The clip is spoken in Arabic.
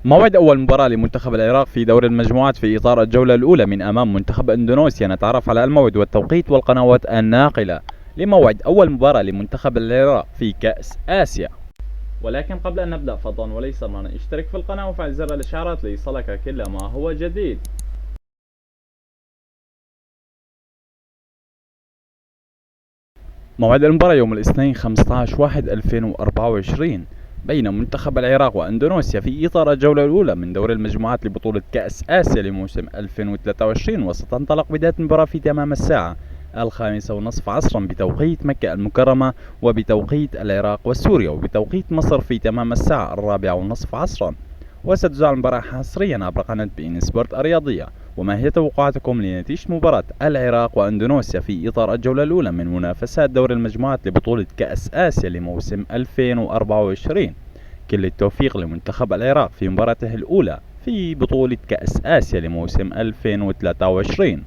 موعد أول مباراة لمنتخب العراق في دور المجموعات في إطار الجولة الأولى من أمام منتخب إندونيسيا. نتعرف على الموعد والتوقيت والقنوات الناقلة لموعد أول مباراة لمنتخب العراق في كأس آسيا. ولكن قبل أن نبدأ فضلا وليس أمرا اشترك في القناة وفعل زر الإشعارات ليصلك كل ما هو جديد. موعد المباراة يوم الاثنين 15/1/2024 بين منتخب العراق وأندونيسيا في إطار الجولة الأولى من دور المجموعات لبطولة كأس آسيا لموسم 2023، وستنطلق بداية المباراة في تمام الساعة 5:30 عصرا بتوقيت مكة المكرمة، وبتوقيت العراق وسوريا، وبتوقيت مصر في تمام الساعة 4:30 عصرا. وستذاع المباراة حصريا عبر قناة بين سبورت الرياضية. وما هي توقعاتكم لنتيجة مباراة العراق وأندونيسيا في إطار الجولة الأولى من منافسات دور المجموعات لبطولة كأس آسيا لموسم 2024؟ كل التوفيق لمنتخب العراق في مباراته الأولى في بطولة كأس آسيا لموسم 2023.